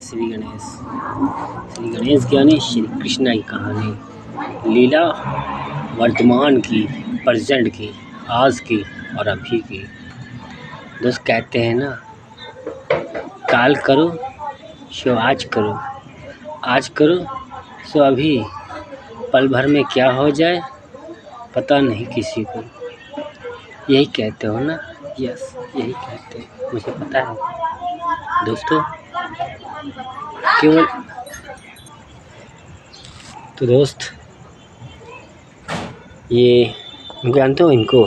श्री गणेश। श्री गणेश की यानी श्री कृष्ण की कहानी, लीला वर्तमान की, प्रेजेंट की, आज की और अभी की। दोस्त कहते हैं ना, काल करो सो आज करो, आज करो सो अभी, पल भर में क्या हो जाए पता नहीं किसी को। यही कहते हो ना? यस, यही कहते हैं, मुझे पता है दोस्तों। केवल तो दोस्त, ये जानते हो इनको?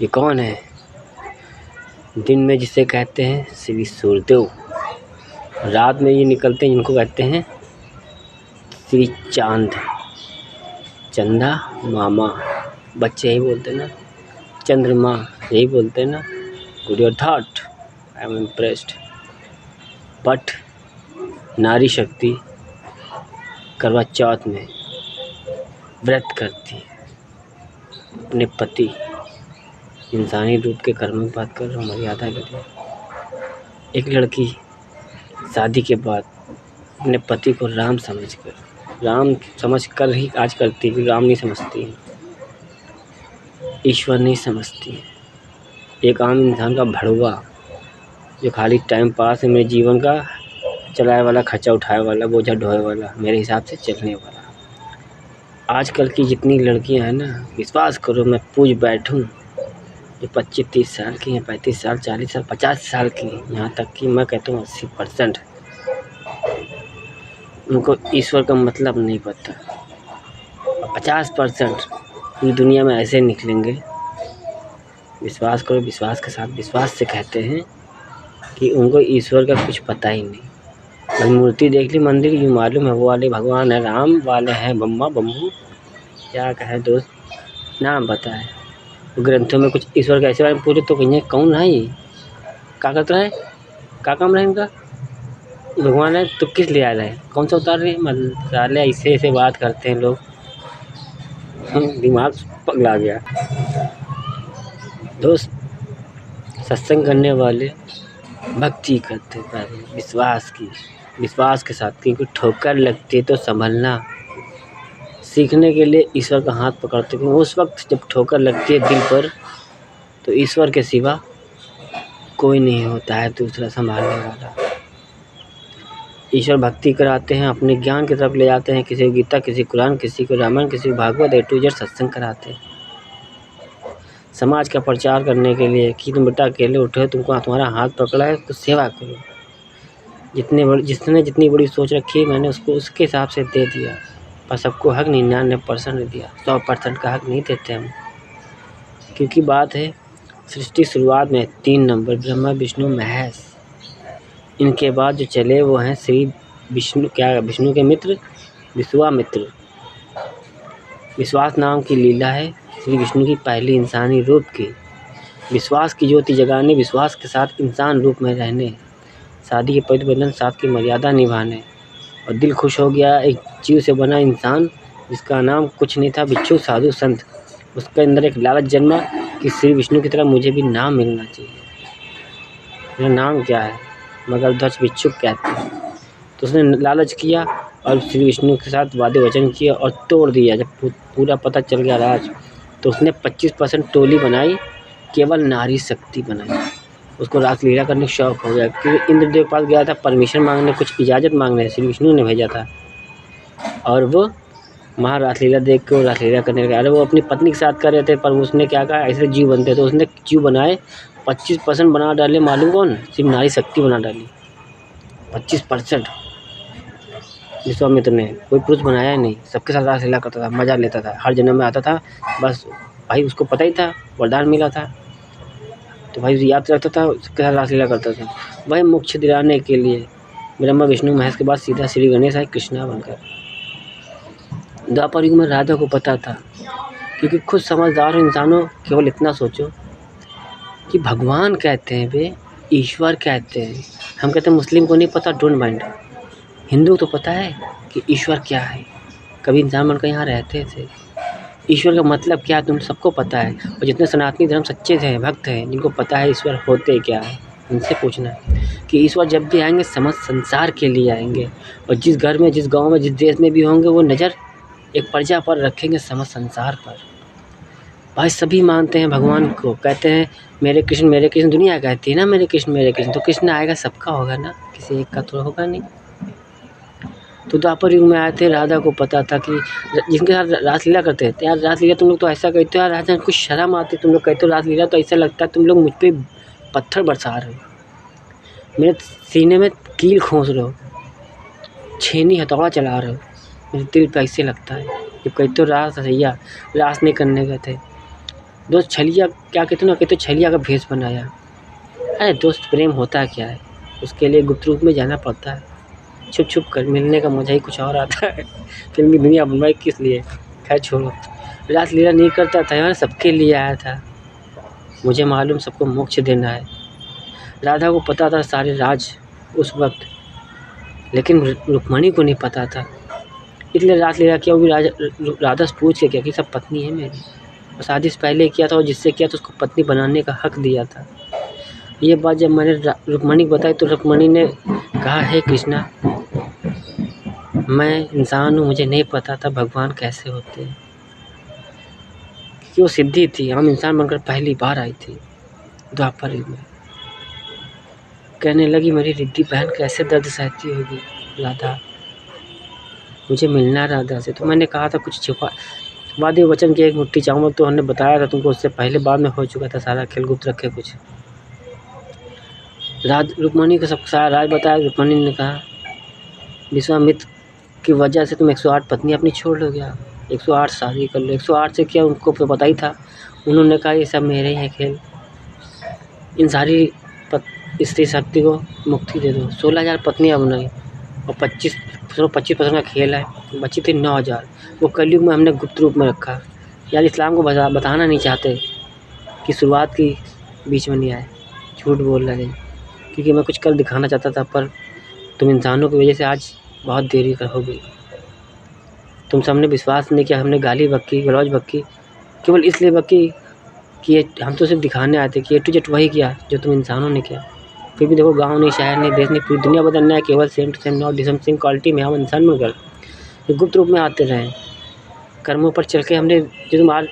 ये कौन है? दिन में जिसे कहते हैं श्री सूर्यदेव, रात में ये निकलते हैं इनको कहते हैं श्री चांद, चंदा मामा। बच्चे यही बोलते हैं ना, चंद्रमा यही बोलते हैं ना। Good your thought, I am impressed. But नारी शक्ति करवा चौथ में व्रत करती है अपने पति, इंसानी रूप के कर्म की बात कर रहा हूँ, मर्यादा के लिए। एक लड़की शादी के बाद अपने पति को राम समझ कर ही आज करती है, राम नहीं समझती है, ईश्वर नहीं समझती है। एक आम इंसान का भड़वा जो खाली टाइम पास है, मेरे जीवन का चलाए वाला, खर्चा उठाए वाला, बोझा ढोए वाला, मेरे हिसाब से चलने वाला। आजकल की जितनी लड़कियां हैं ना, विश्वास करो मैं पूछ बैठूं, जो 25-30 साल की हैं, 35 साल, 40 साल, 50 साल की हैं, यहाँ तक कि मैं कहता हूँ 80% उनको ईश्वर का मतलब नहीं पता। 50% पूरी दुनिया में ऐसे निकलेंगे, विश्वास करो, विश्वास के साथ, विश्वास से कहते हैं कि उनको ईश्वर का कुछ पता ही नहीं। भाई मूर्ति देख ली, मंदिर यूँ मालूम है वो वाले भगवान है, राम वाले हैं बम्मा बम्बू, क्या कहे दोस्त, नाम पता है। तो ग्रंथों में कुछ ईश्वर के ऐसे बारे में पूछे तो कहीं कौन है ये, क्या करता है, क्या काम रहे इनका, भगवान है तो किस लिए आ रहे हैं, कौन सा उतार रहे हैं? मतलब ऐसे बात करते हैं लोग, दिमाग पगला गया। दोस्त, सत्संग करने वाले भक्ति करते हैं पहले, विश्वास के साथ, क्योंकि ठोकर लगती है तो संभलना सीखने के लिए ईश्वर का हाथ पकड़ते हैं। उस वक्त जब ठोकर लगती है दिल पर, तो ईश्वर के सिवा कोई नहीं होता है दूसरा संभालने वाला। ईश्वर भक्ति कराते हैं, अपने ज्ञान की तरफ ले जाते हैं, किसी को गीता, किसी को कुरान, किसी को रामायण, किसी को भागवत, A to Z सत्संग कराते हैं। समाज का प्रचार करने के लिए कि तुम बेटा अकेले उठे, तुमको तुम्हारा हाथ पकड़ा है, कुछ सेवा करो। जिसने जितनी बड़ी सोच रखी है, मैंने उसको उसके हिसाब से दे दिया, पर सबको हक 99% दिया, 100% का हक नहीं देते हम। क्योंकि बात है सृष्टि शुरुआत में 3 नंबर, ब्रह्मा विष्णु महेश, इनके बाद जो चले वो हैं श्री विष्णु, विष्णु के मित्र विश्वामित्र। विश्वास नाम की लीला है श्री विष्णु की पहली इंसानी रूप की, विश्वास की ज्योति जगाने, विश्वास के साथ इंसान रूप में रहने, शादी के पवित्र बंधन साथ की मर्यादा निभाने। और दिल खुश हो गया एक जीव से बना इंसान, जिसका नाम कुछ नहीं था, बिच्छू साधु संत। उसके अंदर एक लालच जन्मा कि श्री विष्णु की तरह मुझे भी नाम मिलना चाहिए, मेरा नाम क्या है, मगर ध्वज बिच्छू कहते हैं। तो उसने लालच किया और श्री विष्णु के साथ वादे वचन किया और तोड़ दिया। जब पूरा पता चल गया राज, तो उसने 25% टोली बनाई, केवल नारी शक्ति बनाई। उसको रासलीला करने का शौक़ हो गया, क्योंकि इंद्रदेव के पास गया था परमिशन मांगने, कुछ इजाज़त मांगने, श्री विष्णु ने भेजा था। और वो वहाँ रासलीला देख के रासलीला करने लगा। अरे वो अपनी पत्नी के साथ कर रहे थे, पर उसने क्या कहा, ऐसे जीव बनते, तो उसने जीव बनाए, 25% बना डाले। मालूम कौन? सिर्फ नारी शक्ति बना डाली, 25%। विश्वामित्र ने कोई पुरुष बनाया नहीं, सबके साथ रासलीला करता था, मज़ा लेता था, हर जन्म में आता था। बस भाई उसको पता ही था, वरदान मिला था, तो भाई याद रखता था, सबके साथ रासलीला करता था। वही मोक्ष दिलाने के लिए ब्रह्मा विष्णु महेश के बाद सीधा श्री गणेश आए कृष्णा बनकर। द्वापर युग में राधा को पता था, क्योंकि खुद समझदार हो इंसानों, केवल इतना सोचो कि भगवान कहते हैं वे, ईश्वर कहते हैं। हम कहते हैं मुस्लिम को नहीं पता, डोंट माइंड, हिंदू को तो पता है कि ईश्वर क्या है, कभी इंसान बनकर यहाँ रहते थे। ईश्वर का मतलब क्या है तुम सबको पता है, और जितने सनातनी धर्म सच्चे थे, भक्त हैं, जिनको पता है ईश्वर होते क्या है, उनसे पूछना कि ईश्वर जब भी आएंगे समस्त संसार के लिए आएंगे, और जिस घर में, जिस गांव में, जिस देश में भी होंगे वो नज़र एक प्रजा पर रखेंगे, समस्त संसार पर। भाई सभी मानते हैं भगवान को, कहते हैं मेरे कृष्ण, दुनिया कहती है ना मेरे कृष्ण, तो कृष्ण आएगा सबका होगा ना, किसी एक का तो होगा नहीं। तो द्वापर युग में आए थे, राधा को पता था कि जिनके साथ रासलीला करते थे, यार रासलीला तुम लोग तो ऐसा कहते हो यार, राजा कुछ शर्म आती, तुम लोग कहते हो रासलीला, तो ऐसा लगता है तुम लोग मुझ पर पत्थर बरसा रहे हो, मेरे सीने में कील खोस रहे हो, छेनी हथौड़ा चला रहे हो, मेरे दिल पे ऐसे लगता है। जब कहते हो रास नहीं करने गए थे दोस्त, छलिया क्या कहते ना, कहते छलिया का भेष बनाया। अरे दोस्त प्रेम होता क्या है, उसके लिए गुप्त रूप में जाना पड़ता है, छुप छुप कर मिलने का मजा ही कुछ और आता है। फिल्मी दुनिया बनवाई किस लिए, खैर छोड़ो। रासलीला नहीं करता था यार, सबके लिए आया था, मुझे मालूम सबको मोक्ष देना है। राधा को पता था सारे राज उस वक्त, लेकिन रुक्मणी को नहीं पता था, इसलिए रासलीला किया। वो भी राधा से पूछ के किया कि सब पत्नी है मेरी, और शादी से पहले किया था, और जिससे किया था उसको पत्नी बनाने का हक दिया था। ये बात जब मैंने रुक्मणी को बताई तो रुक्मणी ने कहा, हे कृष्णा, मैं इंसान हूँ, मुझे नहीं पता था भगवान कैसे होते हैं, क्योंकि वो सिद्धि थी, हम इंसान बनकर पहली बार आई थी द्वापर युग में। कहने लगी मेरी रिद्धि बहन कैसे दर्द सहती होगी राधा, मुझे मिलना राधा से। तो मैंने कहा था कुछ छुपा वादे वचन की एक मुट्ठी चावल, तो हमने बताया था तुमको, उससे पहले बाद में हो चुका था, सारा खेल गुप्त रखे कुछ। रुक्मणी को सब सारा राज बताया। रुक्मणी ने कहा विश्वामित्र की वजह से तुम 108 पत्नी अपनी छोड़ लोगे, 108 शादी कर लो। 108 से क्या, उनको तो पता ही था। उन्होंने कहा ये सब मेरे ही है खेल, इन सारी स्त्री शक्ति को मुक्ति दे दो। 16,000 पत्नियाँ बनाई, और 25% का खेल है, बची थी 9,000। वो कलयुग में हमने गुप्त रूप में रखा। यार इस्लाम को बताना नहीं चाहते कि शुरुआत की बीच में नहीं आए, झूठ बोल रहे हैं, क्योंकि मैं कुछ कल दिखाना चाहता था, पर तुम इंसानों की वजह से आज बहुत देरी हो गई। तुम सबने विश्वास नहीं किया, हमने गाली बक्की, गलौज बक्की, केवल इसलिए बक्की कि हम तो सिर्फ दिखाने आए थे कि A to Z वही किया जो तुम इंसानों ने किया। फिर भी देखो गाँव नहीं, शहर नहीं, देश नहीं, पूरी दुनिया बदलना है, केवल same to same not different same quality में हम इंसान बनकर गुप्त रूप में आते रहे। कर्मों पर चल के हमने जो तुम आज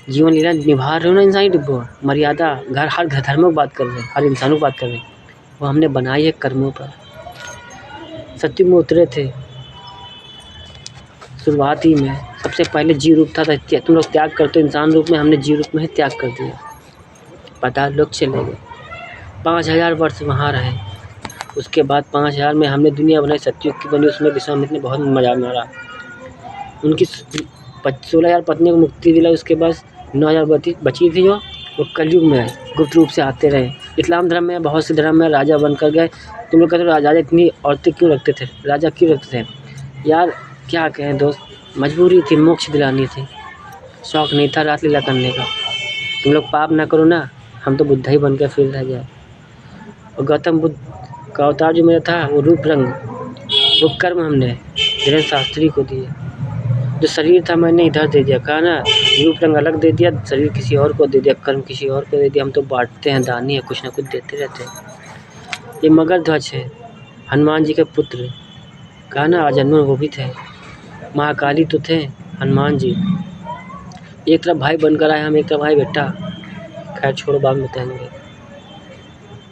जीवन लीला निभा रहे हो ना, इंसानी डिब्बो मर्यादा, हर धर्मों की बात कर रहे हैं, हर इंसानों की बात कर रहे हैं, वो हमने बनाई है कर्मों पर। सत्युग में उतरे थे शुरुआत ही में, सबसे पहले जीव रूप था, तुम लोग त्याग करते हो इंसान रूप में, हमने जीव रूप में ही त्याग कर दिया। पाताल लोक चले गए, 5,000 वर्ष वहाँ रहे। उसके बाद 5,000 में हमने दुनिया बनाई, सत्युग की बनी, उसमें विश्वामित्र ने बहुत मजा मारा। उनकी 16,000 पत्नियों को मुक्ति दिलाई। उसके बाद 9,000 बची थी जो वो कलयुग में गुप्त रूप से आते रहे। इस्लाम धर्म में बहुत से धर्म में राजा बनकर गए। तुम लोग कहते हो राजा इतनी औरतें क्यों रखते थे, राजा क्यों रखते थे? यार क्या कहें दोस्त, मजबूरी थी, मोक्ष दिलानी थी, शौक़ नहीं था रासलीला करने का। तुम लोग पाप ना करो ना, हम तो बुद्ध ही बनकर फिर रह गए। और गौतम बुद्ध का अवतार जो मेरा था, वो रूप रंग, वो कर्म हमने धीरेन्द्र शास्त्री को दिए। जो शरीर था मैंने इधर दे दिया, कहा ना रूप रंग अलग दे दिया, शरीर किसी और को दे दिया, कर्म किसी और को दे दिया। हम तो बांटते हैं, दानी है, कुछ ना कुछ देते रहते हैं। ये मगरध्वज है, हनुमान जी के पुत्र, कहा ना आजन्म वो भी थे, महाकाली तो थे हनुमान जी। एक तरफ भाई बनकर आए हम, एक तरफ भाई बेटा, खैर छोड़ो बाद में बताएंगे।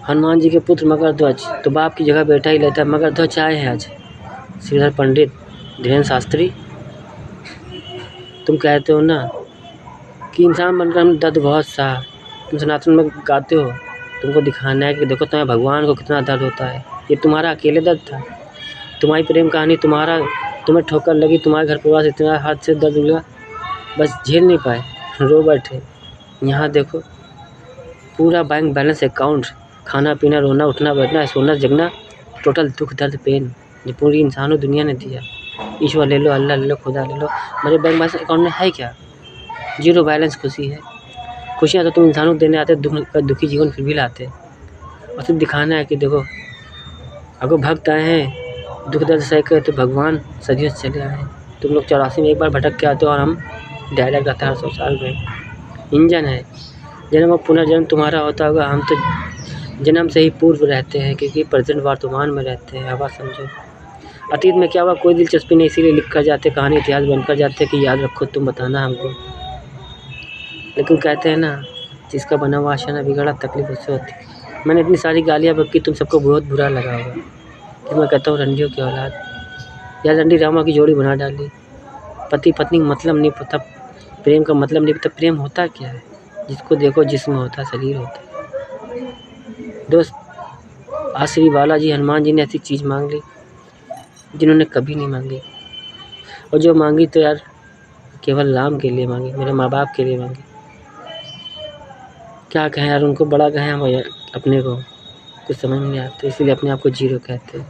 हनुमान जी के पुत्र मगरध्वज, तो बाप की जगह बेटा ही लेता है। मगरध्वज आए हैं आज, श्रीधर पंडित, धीरेन्द्र शास्त्री। तुम कहते हो ना कि इंसान बनकर हम दर्द बहुत सहा, तुम सनातन में गाते हो, तुमको दिखाना है कि देखो तुम्हें भगवान को कितना दर्द होता है। ये तुम्हारा अकेले दर्द था, तुम्हारी प्रेम कहानी, तुम्हें ठोकर लगी, तुम्हारे घर परिवार से इतना हाथ से दर्द मिला, बस झेल नहीं पाए, रो बैठे। यहाँ देखो पूरा बैंक बैलेंस अकाउंट, खाना पीना, रोना उठना बैठना, सोना जगना, टोटल दुख दर्द पेन ये पूरी इंसानों दुनिया ने दिया। ईश्वर ले लो, अल्लाह ले लो, खुदा ले लो, मेरे बैंक बैलेंस अकाउंट में है क्या? 0 बैलेंस खुशी है। खुशियाँ तो तुम इंसानों को देने आते, दुखी जीवन फिर भी लाते, और सिर्फ दिखाना है कि देखो अगर भक्त आए हैं दुख दर्द सह कर, तो भगवान सदियों से चले आए हैं। तुम लोग 84 में एक बार भटक के आते हो, और हम डायरेक्ट आता है 100 साल में। इंजन है, जन्म और पुनर्जन्म तुम्हारा होता होगा, हम तो जन्म से ही पूर्व रहते हैं, क्योंकि प्रेजेंट वर्तमान में रहते हैं। अब समझो अतीत में क्या हुआ कोई दिलचस्पी नहीं, इसीलिए लिख कर जाते, कहानी इतिहास बनकर जाते कि याद रखो तुम बताना हमको। लेकिन कहते हैं ना, जिसका बना हुआ आशा ना बिगड़ा, तकलीफ उससे होती। मैंने इतनी सारी गालियाँ बकी, तुम सबको बहुत बुरा लगा होगा कि मैं कहता हूँ रंडियों की औलाद। यार रंडी रामा की जोड़ी बना डाली। पति पत्नी का मतलब नहीं पता, प्रेम का मतलब नहीं पता। प्रेम होता क्या है? जिसको देखो जिस्म होता, शरीर होता। दोस्त, आज श्री बालाजी हनुमान जी ने ऐसी चीज़ मांग ली जिन्होंने कभी नहीं मांगी, और जो मांगी तो यार केवल राम के लिए मांगी, मेरे माँ बाप के लिए मांगी। क्या कहें यार, उनको बड़ा कहें हम अपने को कुछ समझ में नहीं आता, इसीलिए अपने आप को जीरो कहते हैं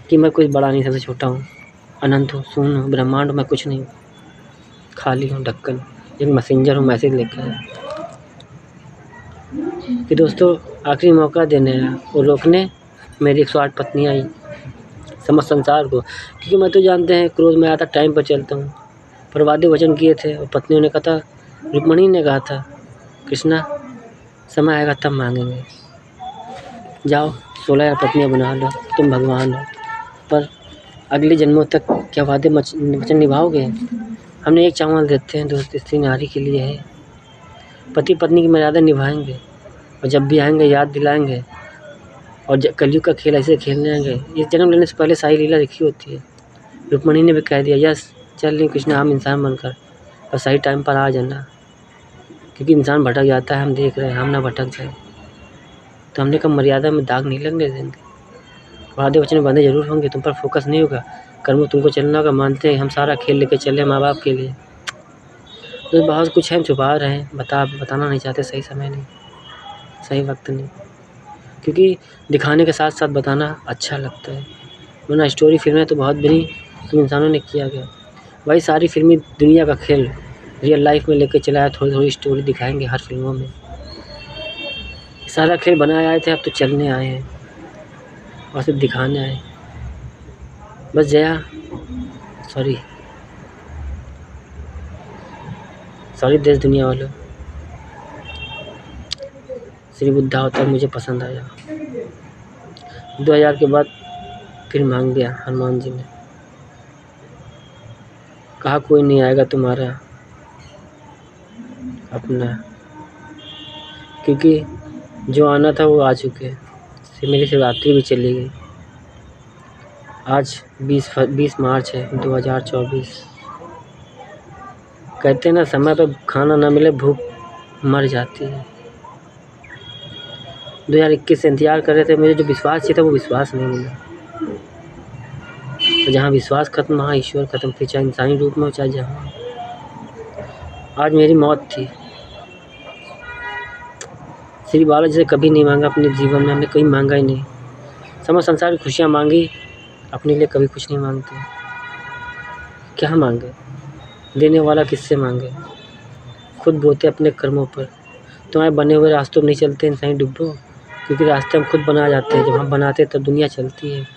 कि मैं कुछ बड़ा नहीं, सबसे छोटा हूँ, अनंत हूँ, शून्य हूँ, ब्रह्मांड हूँ, मैं कुछ नहीं हूँ, खाली हूँ, ढक्कन, एक मैसेंजर हूँ, मैसेज लेकर आया। कि दोस्तों आखिरी मौका देने आया और रोकने मेरी 108 पत्नी आई, समझ संसार को, क्योंकि मैं तो जानते हैं क्रोध में आता टाइम पर चलता हूँ। पर वादे वचन किए थे और पत्नियों ने कहा था, रुक्मणी ने कहा था, कृष्णा समय आएगा तब मांगेंगे, जाओ 16 पत्नियाँ बना लो, तुम भगवान हो, पर अगले जन्मों तक क्या वादे वचन निभाओगे? हमने एक चावल देते हैं दोस्त, स्त्री नारी के लिए है। पति पत्नी की मर्यादा निभाएंगे और जब भी आएंगे याद दिलाएंगे, और कलयुग का खेल ऐसे खेलने आएंगे। ये जन्म लेने से पहले सारी लीला लिखी होती है। रुक्मणी ने भी कह दिया, यस चल नहीं कृष्णा, हम इंसान बनकर, और सही टाइम पर आ जाना, क्योंकि इंसान भटक जाता है, हम देख रहे हैं, हम ना भटक जाए। तो हमने कहा मर्यादा में दाग नहीं लगने देंगे, वादे वचन बंधे जरूर होंगे, तुम पर फोकस नहीं होगा, कर्मों तुमको चलना होगा, मानते हैं हम सारा खेल लेके चले माँ बाप के लिए। तो बहुत कुछ है हम छुपा रहे हैं, बताना नहीं चाहते, सही समय नहीं, सही वक्त नहीं, क्योंकि दिखाने के साथ साथ बताना अच्छा लगता है। वरना स्टोरी फिल्में तो बहुत बनी तुम इंसानों ने किया गया, वही सारी फिल्मी दुनिया का खेल रियल लाइफ में लेके चलाया, थोड़ी थोड़ी स्टोरी दिखाएंगे हर फिल्मों में। सारा खेल बनाए आए थे, अब तो चलने आए हैं और सिर्फ दिखाने आए। बस जया सॉरी देश दुनिया वालों, श्री बुद्धा अवतार मुझे पसंद आया। 2000 के बाद फिर मांग लिया हनुमान जी ने, कहा कोई नहीं आएगा तुम्हारा अपना, क्योंकि जो आना था वो आ चुके, मेरी शिवरात्रि भी चली गई। आज 20 मार्च है 2024। कहते हैं ना, समय पर खाना ना मिले भूख मर जाती है। 2021 से इंतजार कर रहे थे, मुझे जो विश्वास चाहिए था वो विश्वास नहीं मिला। तो जहाँ विश्वास खत्म वहाँ ईश्वर खत्म, फिर चाहे इंसानी रूप में हो चाहे जहाँ। आज मेरी मौत थी। श्री बालाजी से कभी नहीं मांगा अपने जीवन में, हमने कभी मांगा ही नहीं। समझ संसार की खुशियाँ मांगी, अपने लिए कभी कुछ नहीं मांगते। क्या मांगे? देने वाला किससे मांगे? खुद बोते अपने कर्मों पर। तुम्हारे बने हुए रास्तों में नहीं चलते इंसानी डुब्बो, क्योंकि रास्ते हम खुद बना जाते हैं। जब हम बनाते तब दुनिया चलती है,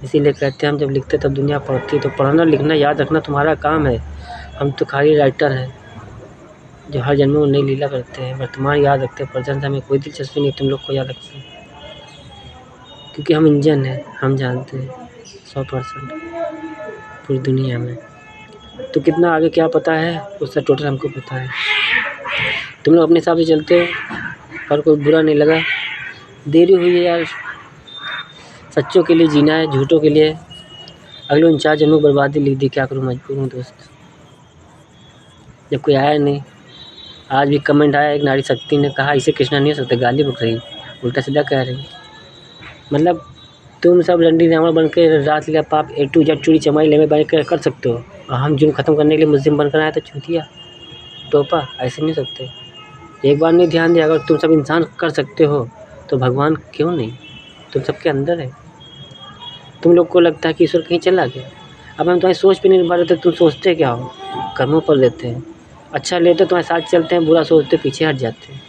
इसीलिए कहते हैं हम जब लिखते तब दुनिया पढ़ती है। तो पढ़ना लिखना याद रखना तुम्हारा काम है, हम तो खाली राइटर हैं जो हर जन्म में नई लीला करते हैं। वर्तमान याद रखते हैं, प्रेजेंट हमें कोई दिलचस्पी नहीं तुम लोग को याद रखते हैं, क्योंकि हम इंजन हैं, हम जानते हैं 100% पूरी दुनिया में। तो कितना आगे क्या पता है उसका टोटल हमको पता है। तुम लोग अपने हिसाब से चलते हो, पर कोई बुरा नहीं लगा। देरी हुई है यार, सच्चों के लिए जीना है, झूठों के लिए अगले 49 जन्मों बर्बादी लिख दी। क्या करूँ, मजबूर हूँ दोस्त। जब कोई आया नहीं, आज भी कमेंट आया, एक नारी शक्ति ने कहा इसे कृष्णा नहीं हो सकते, गाली बक रही, उल्टा सीधा कह रही। मतलब तुम सब रंडी रावण बन के रात लिया पाप A to Z चूड़ी चमाई लेमे बन कर सकते हो, और हम जुर्म ख़त्म करने के लिए मुस्लिम बनकर आए तो चूतिया टोपा, ऐसे नहीं सकते। एक बार नहीं ध्यान दिया, अगर तुम सब इंसान कर सकते हो तो भगवान क्यों नहीं, तुम सबके अंदर है। तुम लोग को लगता है कि ईश्वर कहीं चला गया। अब हम तुम्हारी सोच पे नहीं पा रहे थे, तुम सोचते क्या हो, कर्मों पर लेते हैं। अच्छा लेते तुम्हारे साथ चलते हैं, बुरा सोचते पीछे हट जाते हैं।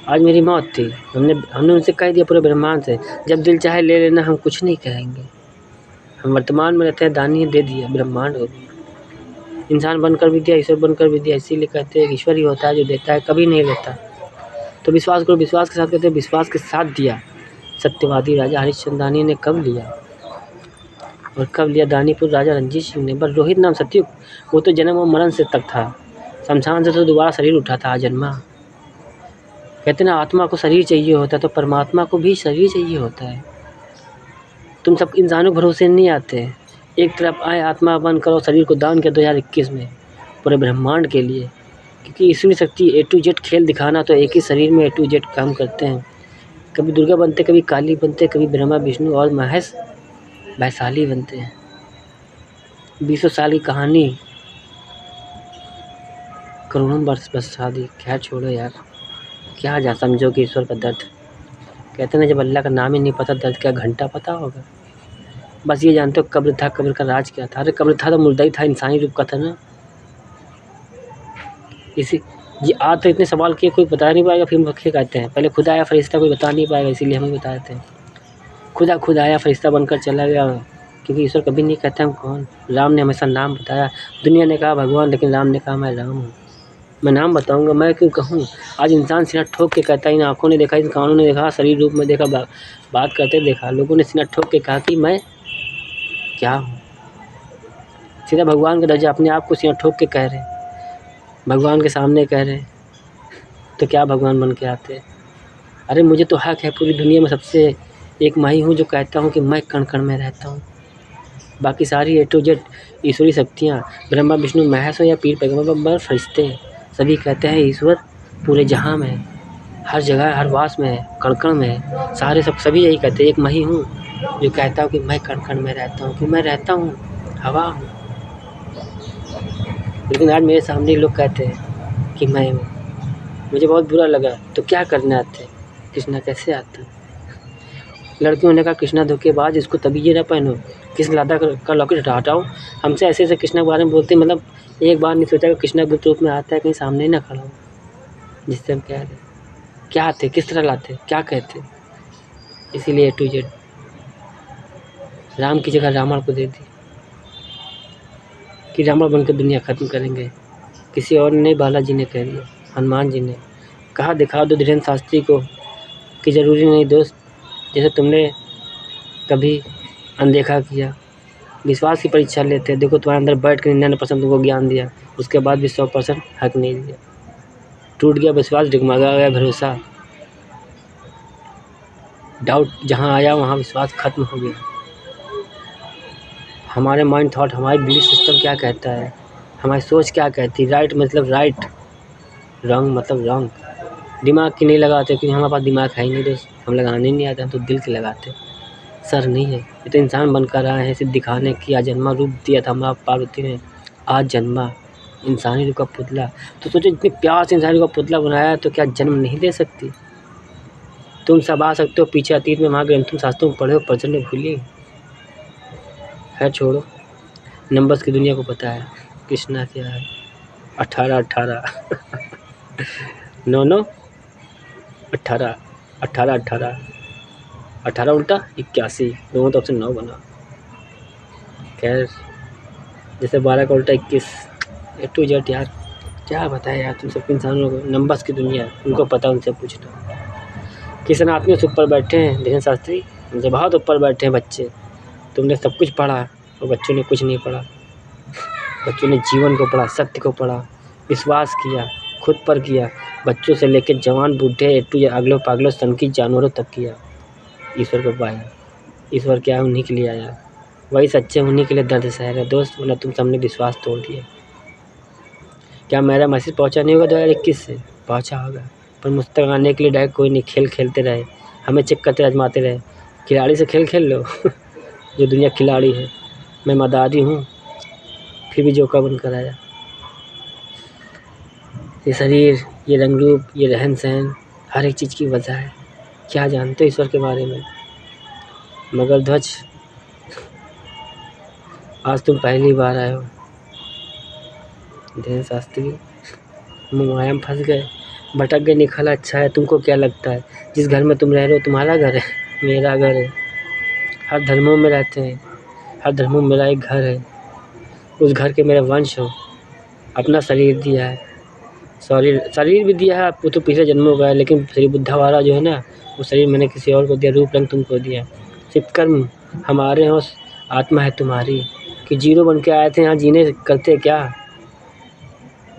आज मेरी मौत थी, हमने उनसे कह दिया पूरे ब्रह्मांड से, जब दिल चाहे ले लेना, हम कुछ नहीं कहेंगे। हम वर्तमान में रहते हैं, दानी दे दिया ब्रह्मांड को भी, इंसान बनकर भी दिया, ईश्वर बनकर भी दिया। इसीलिए कहते हैं ईश्वर ही होता है जो देता है, कभी नहीं लेता। तो विश्वास करो, विश्वास के साथ कहते हैं विश्वास के साथ दिया सत्यवादी राजा हरिश्चंद्रानी ने कब लिया, और कब लिया दानीपुर राजा रणजीत सिंह ने। पर रोहित नाम सतयुग, वो तो जन्म और मरण से तक था, शमशान से तो दोबारा शरीर उठा था आजन्मा। कहते ना आत्मा को शरीर चाहिए होता है तो परमात्मा को भी शरीर चाहिए होता है। तुम सब इंसानों के भरोसे नहीं आते। एक तरफ आए आत्मा बन करो, शरीर को दान किया 2021 में पूरे ब्रह्मांड के लिए, क्योंकि ईश्वरी शक्ति A to Z खेल दिखाना, तो एक ही शरीर में A to Z काम करते हैं। कभी दुर्गा बनते, कभी काली बनते, कभी ब्रह्मा विष्णु और महेश वैशाली बनते हैं। 20 साल की कहानी, करोड़ों वर्ष बस शादी। खैर छोड़ो यार, क्या जा समझो कि ईश्वर का दर्द। कहते ना जब अल्लाह का नाम ही नहीं पता, दर्द क्या घंटा पता होगा। बस ये जानते हो कब्र था, कब्र का राज क्या था। अरे कब्र था तो मुर्दा ही था, इंसानी रूप का था ना। इसी ये आज तो इतने सवाल किए, कोई बता नहीं पाएगा। फिर भक्खे कहते हैं पहले खुदा आया फरिश्ता, कोई बता नहीं पाएगा, इसीलिए हम बता देते हैं। खुद आया फरिश्ता बनकर चला गया, क्योंकि ईश्वर कभी नहीं कहता हम कौन। राम ने हमेशा नाम बताया, दुनिया ने कहा भगवान, लेकिन राम ने कहा मैं राम हूँ। मैं नाम बताऊंगा, मैं क्यों कहूँ। आज इंसान सीना ठोक के कहता है, इन आँखों ने देखा, इन कानों ने देखा, शरीर रूप में देखा, बात करते देखा, लोगों ने सीना ठोक के कहा कि मैं क्या हूँ। सीधा भगवान का दर्जा अपने आप को सीना ठोक के कह रहे, भगवान के सामने कह रहे, तो क्या भगवान बन के आते। अरे मुझे तो हक है पूरी दुनिया में सबसे एक मैं ही हूँ जो कहता हूँ कि मैं कण कण में रहता हूँ। बाकी सारी A to Z ईश्वरी शक्तियाँ, ब्रह्मा विष्णु महेश हो या पीर पैगंबर फरिश्ते, सभी कहते हैं ईश्वर पूरे जहाँ में है, हर जगह हर वास में है, कण कण में है। सारे सभी यही कहते हैं, एक मैं ही हूँ जो कहता हूँ कि मैं कण कण में रहता हूँ, कि मैं रहता हूँ, हवा हूँ। लेकिन आज मेरे सामने लोग कहते हैं कि मैं हूँ। मुझे बहुत बुरा लगा। तो क्या करने आते कृष्णा, कैसे आता। लड़कियों ने कहा कृष्णा धोखेबाज, इसको तभी ये ना पहनो, कृष्ण राधा का लॉकेट हटाओ। हमसे ऐसे ऐसे कृष्णा के बारे में बोलते, मतलब एक बार नहीं सोचा कि कृष्णा गुप्त रूप में आता है, कहीं सामने ही ना खड़ा हो। जिससे हम कह रहे क्या आते, किस तरह लाते, क्या कहते। इसीलिए A to Z राम की जगह रावण को दे दी कि रावण बनकर दुनिया ख़त्म करेंगे। किसी और ने, बालाजी ने कह दिया, हनुमान जी ने कहा दिखा दो धीरेन्द्र शास्त्री को कि ज़रूरी नहीं दोस्त, जैसे तुमने कभी अनदेखा किया। विश्वास की परीक्षा लेते हैं, देखो तुम्हारे अंदर बैठ कर 99% तुमको ज्ञान दिया, उसके बाद भी 100% हक नहीं दिया। टूट गया विश्वास, डगमगा गया भरोसा, डाउट जहाँ आया वहाँ विश्वास खत्म हो गया। हमारे माइंड थॉट, हमारी बिलीफ सिस्टम क्या कहता है, हमारी सोच क्या कहती है। राइट मतलब राइट, रॉन्ग मतलब रॉन्ग। दिमाग की नहीं लगाते क्योंकि हमारे पास दिमाग है ही नहीं दोस्त, हम लगाने नहीं आते, हम तो दिल के लगाते। सर नहीं है, ये तो इंसान बनकर आए हैं सिर्फ दिखाने की। आज जन्मा रूप दिया था माँ पार्वती ने, आज जन्मा इंसानी रूप का पुतला। तो सोचो इतने प्यार से इंसानी रूप का पुतला बनाया, तो क्या जन्म नहीं दे सकती। तुम सब आ सकते हो पीछे अतीत में, वहाँ ग्रंथों शास्त्रों में पढ़े हो, प्रचंड भूलिए। खैर छोड़ो, नंबर्स की दुनिया को पता है कृष्णा क्या है। 18 9 18 18 उल्टा 81, दोनों तरफ से 9 बना। खैर जैसे 12 का उल्टा 21, A to Z यार, क्या बताए यार तुम सब इंसानों को। नंबर्स की दुनिया उनको पता, उनसे पूछना। किसान आदमी से ऊपर बैठे हैं धीरेन्द्र शास्त्री, उनसे बहुत ऊपर बैठे हैं बच्चे। तुमने सब कुछ पढ़ा और बच्चों ने कुछ नहीं पढ़ा। बच्चों ने जीवन को पढ़ा, सत्य को पढ़ा, विश्वास किया, खुद पर किया। बच्चों से लेकर जवान बूढ़े A to Z अगलो पागलों सनकी जानवरों तक किया। ईश्वर को पाया। ईश्वर क्या है, उन्हीं के लिए आया, वही सच्चे, उन्हीं के लिए दर्द सह रहे दोस्त। वरना तुम सबने विश्वास तोड़ दिया। क्या मेरा मैसेज पहुंचा नहीं होगा 2021 से? पहुंचा होगा, पर मुझ तक आने के लिए डायरेक्ट कोई नहीं। खेल खेलते रहे, हमें चेक करते आजमाते रहे। खिलाड़ी से खेल खेल लो जो दुनिया खिलाड़ी है। मैं मदारी हूँ, फिर भी जोकर बनकर आया। ये शरीर, ये रंग रूप, ये रहन सहन, हर एक चीज़ की वजह है। क्या जानते हो ईश्वर के बारे में? मगर ध्वज, आज तुम पहली बार आए हो धीरेन्द्र शास्त्री, माया में फंस गए, भटक गए, निखला। अच्छा है, तुमको क्या लगता है जिस घर में तुम रह रहे हो तुम्हारा घर है, मेरा घर है। हर धर्मों में रहते हैं, हर धर्मों में मेरा एक घर है। उस घर के मेरे वंश हो, अपना शरीर दिया है, शरीर भी दिया है, वो तो पिछले जन्मों का है, लेकिन श्री बुद्धा वाला जो है ना, वो शरीर मैंने किसी और को दिया, रूप रंग तुमको दिया। सिर्फ कर्म हमारे हों, आत्मा है तुम्हारी। कि जीरो बन के आए थे यहाँ जीने, करते क्या?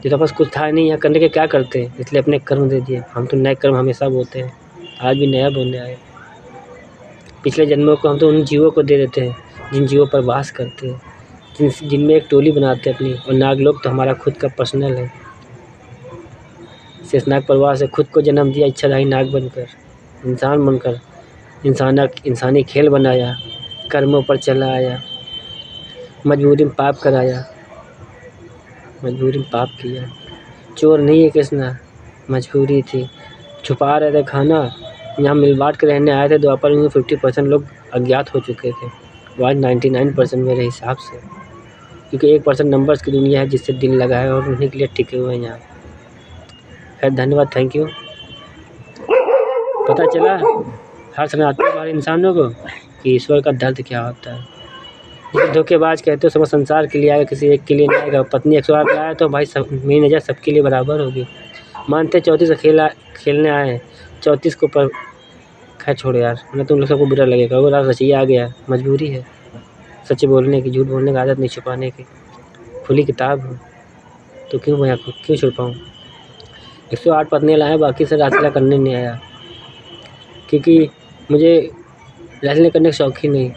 तो बस कुछ था नहीं यहाँ करने के, क्या करते? इसलिए अपने कर्म दे दिए। हम तो नए कर्म हमेशा बोते हैं, आज भी नया बोलने आए। पिछले जन्मों को हम तो उन जीवों को दे देते हैं जिन जीवों पर वास करते हैं, जिनमें एक टोली बनाते हैं अपनी। और नागलोक तो हमारा खुद का पर्सनल है। शेषनाग परिवार से खुद को जन्म दिया, इच्छाधारी नाग बनकर, इंसान बनकर, इंसानी खेल बनाया, कर्मों पर चला आया, मजबूरी में पाप कराया, मजबूरी में पाप किया। चोर नहीं है कृष्णा, मजबूरी थी। छुपा रहे थे खाना, यहाँ मिल बांट के रहने आए थे। द्वापर में 50% लोग अज्ञात हो चुके थे, आज 99% मेरे हिसाब से, क्योंकि 1% नंबर्स की दुनिया है जिससे दिल लगा है और उन्हीं के लिए टिके हुए हैं यहाँ। खैर धन्यवाद, थैंक यू। पता चला हर समय आते हमारे इंसानों को कि ईश्वर का दर्द क्या होता है। जैसे धोखेबाज कहते हो सब संसार के लिए आएगा, किसी एक के लिए नहीं आएगा। पत्नी 108 पे आए तो भाई सब, मेरी नज़र सबके लिए बराबर होगी। मानते 34 से खेलने आए, 34 को पर खैर छोड़ो यार, मैं तुम लोग सबको बुरा लगेगा। वो रात रचैया आ गया, मजबूरी है सच बोलने की, झूठ बोलने की आदत नहीं, छुपाने की। खुली किताब हूँ तो क्यों मैं क्यों छुपाऊँ? 108 पत्नी लाए, बाकी से रासलीला करने नहीं आया, क्योंकि मुझे रासलीला करने का शौक ही नहीं।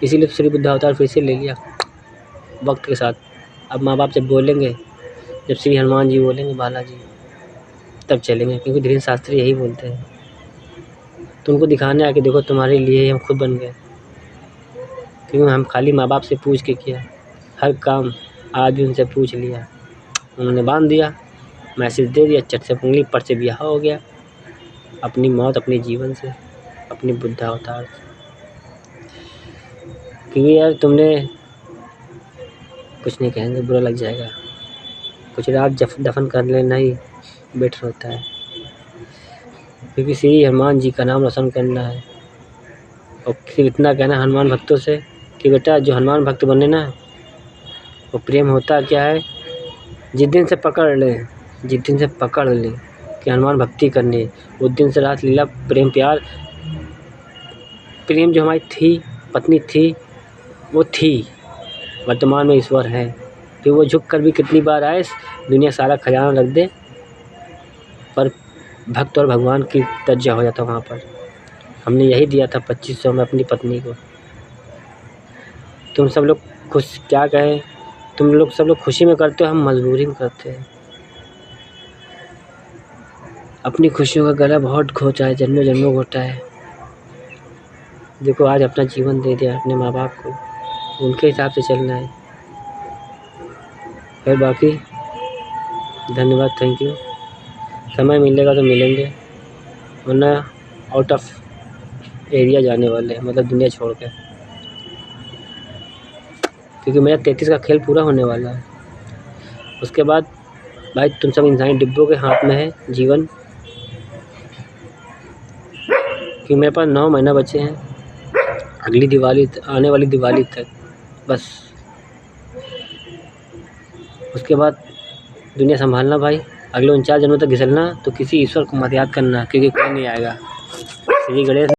इसीलिए श्री बुद्धा अवतार फिर से ले लिया वक्त के साथ। अब माँ बाप जब बोलेंगे, जब श्री हनुमान जी बोलेंगे बालाजी, तब चलेंगे, क्योंकि धीरेन्द्र शास्त्री यही बोलते हैं। तो उनको दिखाने आके देखो तुम्हारे लिए हम खुद बन गए, क्योंकि हम खाली माँ बाप से पूछ के किया हर काम। आज भी उनसे पूछ लिया, उन्होंने बांध दिया, मैसेज दे दिया, चट से उंगली पर से ब्याह हो गया। अपनी मौत अपने जीवन से, अपनी बुद्धा अवतार से। क्योंकि यार तुमने कुछ नहीं कहेंगे, बुरा लग जाएगा। कुछ रात दफन कर लेना ही बेटर होता है, क्योंकि श्री हनुमान जी का नाम रोशन करना है। और सिर्फ इतना कहना हनुमान भक्तों से कि बेटा जो हनुमान भक्त बने ना, वो प्रेम होता क्या है, जिस दिन से पकड़ ले कि हनुमान भक्ति करनी है, उस दिन से रास लीला प्रेम प्यार, प्रेम जो हमारी थी पत्नी थी वो थी, वर्तमान में ईश्वर है। फिर वो झुक कर भी कितनी बार आए, दुनिया सारा खजाना रख दे, पर भक्त और भगवान की दर्जा हो जाता वहाँ पर। हमने यही दिया था 2500 में अपनी पत्नी को। तुम सब लोग खुश, क्या कहें, तुम लोग सब लोग खुशी में करते हो, हम मजबूरी में करते हैं। अपनी खुशियों का गला बहुत घोंचा है, जन्मों जन्मों घोटा है। देखो आज अपना जीवन दे दिया अपने माँ बाप को, उनके हिसाब से चलना है। फिर बाकी धन्यवाद, थैंक यू। समय मिलेगा तो मिलेंगे, वरना आउट ऑफ एरिया जाने वाले हैं, मतलब दुनिया छोड़ के, क्योंकि मेरा 33 का खेल पूरा होने वाला है। उसके बाद भाई तुम सब इंसानी डिब्बों के हाथ में है जीवन, कि मेरे पास 9 महीना बचे हैं, अगली दिवाली, आने वाली दिवाली तक बस। उसके बाद दुनिया संभालना भाई, अगले 49 जन्मों तक घिसलना, तो किसी ईश्वर को मत याद करना, क्योंकि कोई नहीं आएगा। श्री गणेश।